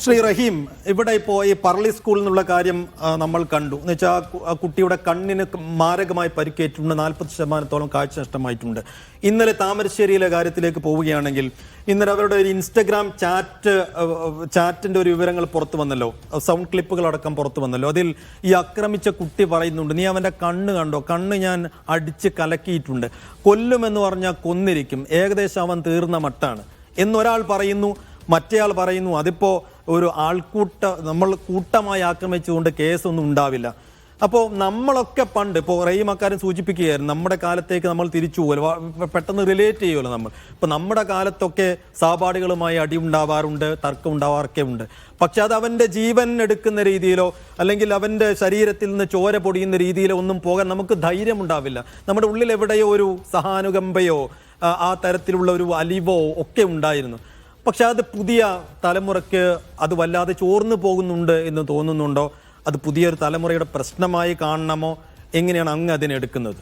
ശ്രീ റഹീം, ഇവിടെ ഇപ്പോൾ ഈ പറളി സ്കൂളിൽ നിന്നുള്ള കാര്യം നമ്മൾ കണ്ടു. എന്ന് വെച്ചാൽ ആ കുട്ടിയുടെ കണ്ണിന് മാരകമായി പരിക്കേറ്റിട്ടുണ്ട്, 40% കാഴ്ച നഷ്ടമായിട്ടുണ്ട്. ഇന്നലെ താമരശ്ശേരിയിലെ കാര്യത്തിലേക്ക് പോവുകയാണെങ്കിൽ, ഇന്നലെ അവരുടെ ഒരു ഇൻസ്റ്റഗ്രാം ചാറ്റിന്റെ ഒരു വിവരങ്ങൾ പുറത്തു വന്നല്ലോ, സൗണ്ട് ക്ലിപ്പുകൾ അടക്കം പുറത്തു വന്നല്ലോ. അതിൽ ഈ ആക്രമിച്ച കുട്ടി പറയുന്നുണ്ട്, നീ അവന്റെ കണ്ണ് കണ്ടോ, കണ്ണ് ഞാൻ അടിച്ച് കലക്കിയിട്ടുണ്ട്, കൊല്ലുമെന്ന് പറഞ്ഞാൽ കൊന്നിരിക്കും, ഏകദേശം അവൻ തീർന്ന മട്ടാണ് എന്നൊരാൾ പറയുന്നു. മറ്റേയാൾ പറയുന്നു അതിപ്പോ ഒരു നമ്മൾ കൂട്ടമായി ആക്രമിച്ചുകൊണ്ട് കേസൊന്നും ഉണ്ടാവില്ല. അപ്പോൾ നമ്മളൊക്കെ പണ്ട്, ഇപ്പോൾ റഹീം അക്കാര്യം സൂചിപ്പിക്കുകയായിരുന്നു, നമ്മുടെ കാലത്തേക്ക് നമ്മൾ തിരിച്ചു പോകുമല്ലോ, പെട്ടെന്ന് റിലേറ്റ് ചെയ്യുമല്ലോ നമ്മൾ. ഇപ്പം നമ്മുടെ കാലത്തൊക്കെ സഹപാഠികളുമായി അടി ഉണ്ടാവാറുണ്ട്, തർക്കം ഉണ്ടാവാറൊക്കെ ഉണ്ട്. പക്ഷെ അത് അവൻ്റെ ജീവൻ എടുക്കുന്ന രീതിയിലോ അല്ലെങ്കിൽ അവൻ്റെ ശരീരത്തിൽ നിന്ന് ചോര പൊടിയുന്ന രീതിയിലോ ഒന്നും പോകാൻ നമുക്ക് ധൈര്യം ഉണ്ടാവില്ല. നമ്മുടെ ഉള്ളിൽ എവിടെയോ ഒരു സഹാനുകമ്പയോ ആ തരത്തിലുള്ള ഒരു അലിവോ ഒക്കെ ഉണ്ടായിരുന്നു. പക്ഷെ അത് പുതിയ തലമുറയ്ക്ക് അത് വല്ലാതെ ചോർന്നു പോകുന്നുണ്ട് എന്ന് തോന്നുന്നുണ്ടോ? അത് പുതിയൊരു തലമുറയുടെ പ്രശ്നമായി കാണണമോ? എങ്ങനെയാണ് അങ്ങ് അതിനെടുക്കുന്നത്?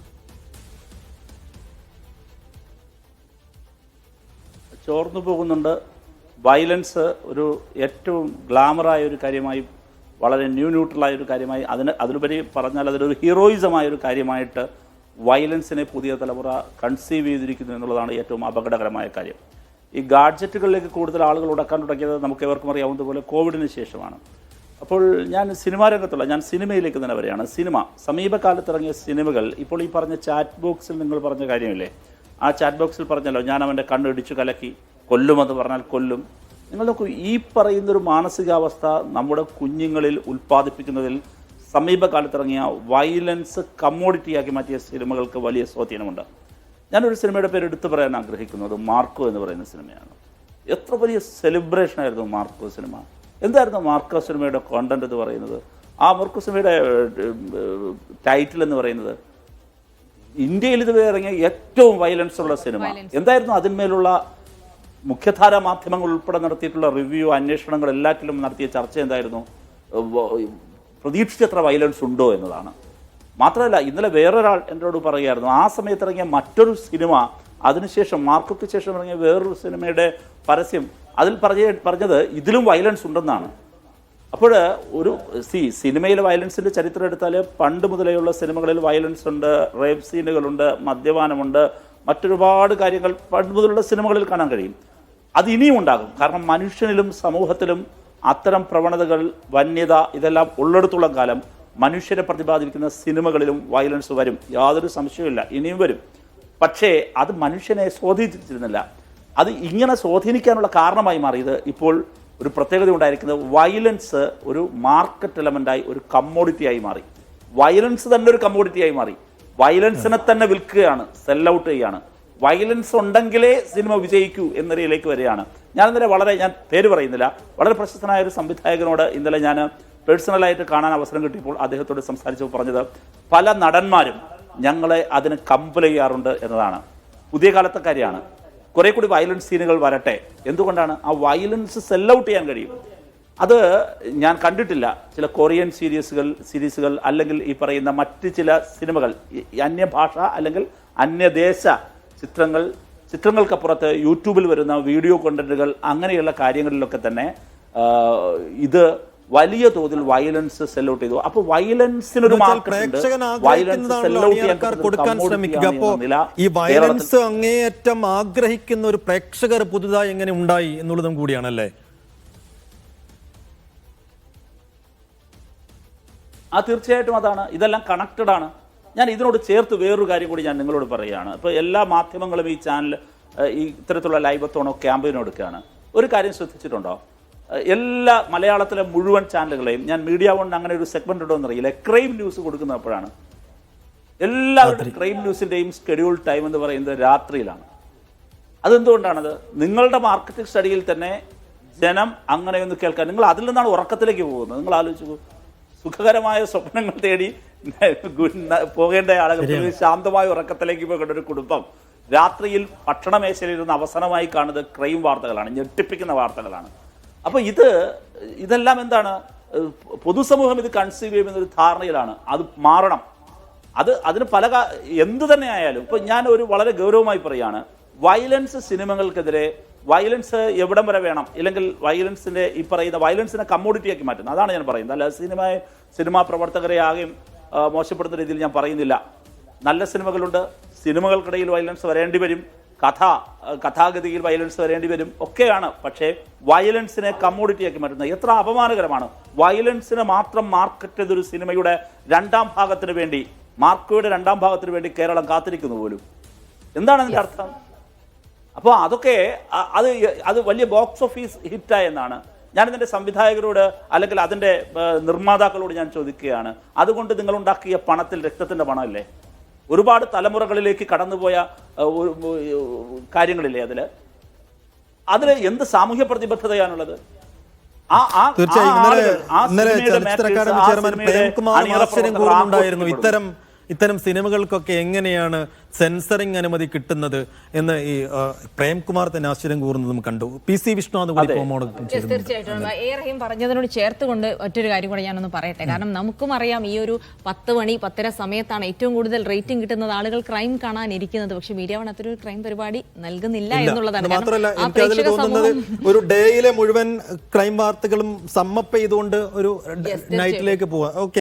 ചോർന്നു പോകുന്നുണ്ട്. വയലൻസ് ഒരു ഏറ്റവും ഗ്ലാമറായ ഒരു കാര്യമായി, വളരെ ന്യൂട്രലായ ഒരു കാര്യമായി, അതിലുപരി പറഞ്ഞാൽ അതൊരു ഹീറോയിസമായ ഒരു കാര്യമായിട്ട് വയലൻസിനെ പുതിയ തലമുറ കൺസീവ് ചെയ്തിരിക്കുന്നു എന്നുള്ളതാണ് ഏറ്റവും അപകടകരമായ കാര്യം. ഈ ഗാഡ്ജറ്റുകളിലേക്ക് കൂടുതൽ ആളുകൾ ഉടക്കാൻ തുടങ്ങിയത് നമുക്ക് എവർക്കും അറിയാവുന്നതുപോലെ കോവിഡിന് ശേഷമാണ്. അപ്പോൾ ഞാൻ സിനിമാ രംഗത്തുള്ള, ഞാൻ സിനിമയിലേക്ക് തന്നെ വരികയാണ്. സമീപകാലത്ത് ഇറങ്ങിയ സിനിമകൾ, ഇപ്പോൾ ഈ പറഞ്ഞ ചാറ്റ് ബോക്സിൽ നിങ്ങൾ പറഞ്ഞ കാര്യമില്ലേ, ആ ചാറ്റ് ബോക്സിൽ പറഞ്ഞല്ലോ, ഞാൻ അവൻ്റെ കണ്ണിടിച്ചു കലക്കി, കൊല്ലുമെന്ന് പറഞ്ഞാൽ കൊല്ലും. നിങ്ങൾ നോക്കൂ, ഈ പറയുന്നൊരു മാനസികാവസ്ഥ നമ്മുടെ കുഞ്ഞുങ്ങളിൽ ഉൽപ്പാദിപ്പിക്കുന്നതിൽ സമീപകാലത്ത് ഇറങ്ങിയ വയലൻസ് കമ്മോഡിറ്റിയാക്കി മാറ്റിയ സിനിമകൾക്ക് വലിയ സ്വാധീനമുണ്ട്. ഞാനൊരു സിനിമയുടെ പേര് എടുത്തു പറയാൻ ആഗ്രഹിക്കുന്നത് മാർക്കോ എന്ന് പറയുന്ന സിനിമയാണ്. എത്ര വലിയ സെലിബ്രേഷൻ ആയിരുന്നു മാർക്കോ സിനിമ. എന്തായിരുന്നു മാർക്കോ സിനിമയുടെ കോണ്ടന്റ് എന്ന് പറയുന്നത്? ആ മാർക്കോ സിനിമയുടെ ടൈറ്റിൽ എന്ന് പറയുന്നത് ഇന്ത്യയിൽ ഇതുവരെ ഇറങ്ങിയ ഏറ്റവും വയലൻസ് ഉള്ള സിനിമ. എന്തായിരുന്നു അതിന്മേലുള്ള മുഖ്യധാര മാധ്യമങ്ങൾ ഉൾപ്പെടെ നടത്തിയിട്ടുള്ള റിവ്യൂ, അന്വേഷണങ്ങൾ, എല്ലാറ്റിലും നടത്തിയ ചർച്ച എന്തായിരുന്നു? പ്രതീക്ഷിച്ചത്ര വയലൻസ് ഉണ്ടോ എന്നതാണ്. മാത്രമല്ല, ഇന്നലെ വേറൊരാൾ എന്നോട് പറയുകയായിരുന്നു, ആ സമയത്ത് ഇറങ്ങിയ മറ്റൊരു സിനിമ, അതിനുശേഷം മാർക്കോയ്ക്ക് ശേഷം ഇറങ്ങിയ വേറൊരു സിനിമയുടെ പരസ്യം, അതിൽ പറഞ്ഞത് ഇതിലും വയലൻസ് ഉണ്ടെന്നാണ്. അപ്പോൾ ഒരു സിനിമയിലെ വയലൻസിൻ്റെ ചരിത്രം എടുത്താൽ പണ്ട് മുതലേയുള്ള സിനിമകളിൽ വയലൻസ് ഉണ്ട്, റേപ്പ് സീനുകളുണ്ട്, മദ്യപാനമുണ്ട്, മറ്റൊരുപാട് കാര്യങ്ങൾ പണ്ട് മുതലുള്ള സിനിമകളിൽ കാണാൻ കഴിയും. അത് ഇനിയും ഉണ്ടാകും. കാരണം മനുഷ്യനിലും സമൂഹത്തിലും അത്തരം പ്രവണതകൾ, വന്യത, ഇതെല്ലാം ഉള്ളിടത്തോളം കാലം മനുഷ്യരെ പ്രതിപാദിക്കുന്ന സിനിമകളിലും വയലൻസ് വരും, യാതൊരു സംശയവുമില്ല, ഇനിയും വരും. പക്ഷേ അത് മനുഷ്യനെ സ്വാധീനിച്ചിരുന്നില്ല. അത് ഇങ്ങനെ സ്വാധീനിക്കാനുള്ള കാരണമായി മാറിയത് ഇപ്പോൾ ഒരു പ്രത്യേകത ഉണ്ടായിരിക്കുന്നത്, വയലൻസ് ഒരു മാർക്കറ്റ് എലമെൻ്റായി, ഒരു കമ്മോഡിറ്റിയായി മാറി. വയലൻസ് തന്നെ ഒരു കമ്മോഡിറ്റിയായി മാറി. വയലൻസിനെ തന്നെ വിൽക്കുകയാണ്, സെൽ ഔട്ട് ചെയ്യുകയാണ്. വയലൻസ് ഉണ്ടെങ്കിലേ സിനിമ വിജയിക്കൂ എന്ന നിലയിലേക്ക് വരികയാണ്. ഞാൻ പേര് പറയുന്നില്ല, വളരെ പ്രശസ്തനായ ഒരു സംവിധായകനോട് ഇന്നലെ ഞാൻ പേഴ്സണലായിട്ട് കാണാൻ അവസരം കിട്ടിയപ്പോൾ അദ്ദേഹത്തോട് സംസാരിച്ചപ്പോൾ പറഞ്ഞത്, പല നടന്മാരും ഞങ്ങളെ അതിന് കമ്പൽ ചെയ്യാറുണ്ട് എന്നതാണ്. പുതിയ കാലത്തെ കാര്യമാണ്. കുറെ കൂടി വയലൻസ് സീനുകൾ വരട്ടെ. എന്തുകൊണ്ടാണ്? ആ വയലൻസ് സെൽ ഔട്ട് ചെയ്യാൻ കഴിയും. അത് ഞാൻ കണ്ടിട്ടില്ല. ചില കൊറിയൻ സീരീസുകൾ അല്ലെങ്കിൽ ഈ പറയുന്ന മറ്റ് ചില സിനിമകൾ, അന്യഭാഷ അല്ലെങ്കിൽ അന്യദേശ ചിത്രങ്ങൾക്കപ്പുറത്ത് യൂട്യൂബിൽ വരുന്ന വീഡിയോ കോണ്ടന്റുകൾ, അങ്ങനെയുള്ള കാര്യങ്ങളിലൊക്കെ തന്നെ ഇത് വലിയ തോതിൽ വയലൻസ് സെൽ ഔട്ട് ചെയ്തു. അപ്പോൾ വയലൻസിനൊരു കൊടുക്കാൻ ശ്രമിക്കുക. അപ്പോൾ ഈ വയലൻസ് അങ്ങേയറ്റം ആഗ്രഹിക്കുന്ന ഒരു പ്രേക്ഷകർ പുതുതായി എങ്ങനെ ഉണ്ടായി എന്നുള്ളതും കൂടിയാണല്ലേ? തീർച്ചയായിട്ടും അതാണ്. ഇതെല്ലാം കണക്റ്റഡ് ആണ്. ഞാൻ ഇതിനോട് ചേർത്ത് വേറൊരു കാര്യം കൂടി ഞാൻ നിങ്ങളോട് പറയുകയാണ്. ഇപ്പോൾ എല്ലാ മാധ്യമങ്ങളും ഈ ചാനൽ ഈ ഇത്തരത്തിലുള്ള ലൈവത്തോണോ ക്യാമ്പയിനോ എടുക്കുകയാണ്. ഒരു കാര്യം ശ്രദ്ധിച്ചിട്ടുണ്ടോ? എല്ലാ മലയാളത്തിലെ മുഴുവൻ ചാനലുകളെയും, ഞാൻ മീഡിയ വൺ അങ്ങനെ ഒരു സെഗ്മെന്റ് ഉണ്ടോ എന്നറിയില്ല, ക്രൈം ന്യൂസ് കൊടുക്കുന്നപ്പോഴാണ്. എല്ലാവരുടെയും ക്രൈം ന്യൂസിൻ്റെയും ഷെഡ്യൂൾ ടൈം എന്ന് പറയുന്നത് രാത്രിയിലാണ്. അതെന്തുകൊണ്ടാണത്? നിങ്ങളുടെ മാർക്കറ്റിംഗ് സ്റ്റഡിയിൽ തന്നെ ജനം അങ്ങനെയൊന്ന് കേൾക്കാൻ, നിങ്ങൾ അതിൽ നിന്നാണ് ഉറക്കത്തിലേക്ക് പോകുന്നത്. നിങ്ങൾ ആലോചിച്ചു, സുഖകരമായ സ്വപ്നങ്ങൾ തേടി പോകേണ്ട ആളുകൾ ശാന്തമായ ഉറക്കത്തിലേക്ക് പോകേണ്ട ഒരു കുടുംബം രാത്രിയിൽ ഭക്ഷണമേശയിലിരുന്ന് അവസാനമായി കാണുന്നത് ക്രൈം വാർത്തകളാണ്, ഞെട്ടിപ്പിക്കുന്ന വാർത്തകളാണ്. അപ്പോൾ ഇതെല്ലാം എന്താണ്? പൊതുസമൂഹം ഇത് കൺസീവ് ചെയ്യുന്നൊരു ധാരണയിലാണ്. അത് മാറണം. അതിന് എന്തു തന്നെ ആയാലും, ഇപ്പം ഞാൻ ഒരു വളരെ ഗൗരവമായി പറയുകയാണ്, വയലൻസ് സിനിമകൾക്കെതിരെ വയലൻസ് എവിടം വരെ വേണം, ഇല്ലെങ്കിൽ വയലൻസിന്റെ ഈ പറയുന്ന വയലൻസിനെ കമ്മോഡിറ്റിയാക്കി മാറ്റുന്നത്, അതാണ് ഞാൻ പറയുന്നത്. അല്ല സിനിമാ പ്രവർത്തകരെ ആകെയും മോശപ്പെടുന്ന രീതിയിൽ ഞാൻ പറയുന്നില്ല. നല്ല സിനിമകളുണ്ട്, സിനിമകൾക്കിടയിൽ വയലൻസ് വരേണ്ടി വരും, കഥാഗതിയിൽ വയലൻസ് വരേണ്ടി വരും, ഒക്കെയാണ്. പക്ഷേ വയലൻസിനെ കമ്മോഡിറ്റിയാക്കി മാറ്റുന്നത് എത്ര അപമാനകരമാണ്. വയലൻസിനെ മാത്രം മാർക്കറ്റ് ചെയ്തൊരു സിനിമയുടെ രണ്ടാം ഭാഗത്തിന് വേണ്ടി, മാർക്കോയുടെ രണ്ടാം ഭാഗത്തിന് വേണ്ടി കേരളം കാത്തിരിക്കുന്നു പോലും. എന്താണ് അതിന്റെ അർത്ഥം? അപ്പോൾ അതൊക്കെ അത് വലിയ ബോക്സ് ഓഫീസ് ഹിറ്റായെന്നാണ് ഞാനിതിൻ്റെ സംവിധായകരോട് അല്ലെങ്കിൽ അതിൻ്റെ നിർമ്മാതാക്കളോട് ഞാൻ ചോദിക്കുകയാണ്. അതുകൊണ്ട് നിങ്ങളുണ്ടാക്കിയ പണത്തിൽ രക്തത്തിൻ്റെ പണമല്ലേ? ഒരുപാട് തലമുറകളിലേക്ക് കടന്നുപോയ കാര്യങ്ങളില്ലേ അതിൽ എന്ത് സാമൂഹ്യ പ്രതിബദ്ധതയാണുള്ളത്? ഇത്തരം സിനിമകൾക്കൊക്കെ എങ്ങനെയാണ് സെൻസറിങ് അനുമതി കിട്ടുന്നത് എന്ന് ഈ പ്രേംകുമാർ തന്നെ ആശ്ചര്യം കൂറുന്നതും കണ്ടു. PC വിഷ്ണു തീർച്ചയായിട്ടും റഹീം പറഞ്ഞതിനോട് ചേർത്തുകൊണ്ട് മറ്റൊരു കാര്യം കൂടെ ഞാനൊന്ന് പറയട്ടെ. കാരണം നമുക്കും അറിയാം ഈ ഒരു 10 മണി 10:30 സമയത്താണ് ഏറ്റവും കൂടുതൽ റേറ്റിംഗ് കിട്ടുന്നത്, ആളുകൾ ക്രൈം കാണാനിരിക്കുന്നത്. പക്ഷെ മീഡിയ വൺ അതൊരു ക്രൈം പരിപാടി നൽകുന്നില്ല എന്നുള്ളതാണ്. മാത്രമല്ല എനിക്ക് അതിൽ തോന്നുന്നത് ഒരു ഡേയിലെ മുഴുവൻ ക്രൈം വാർത്തകളും സമ്മപ്പ് ചെയ്തുകൊണ്ട് ഒരു നൈറ്റിലേക്ക് പോവാം. ഓക്കെ.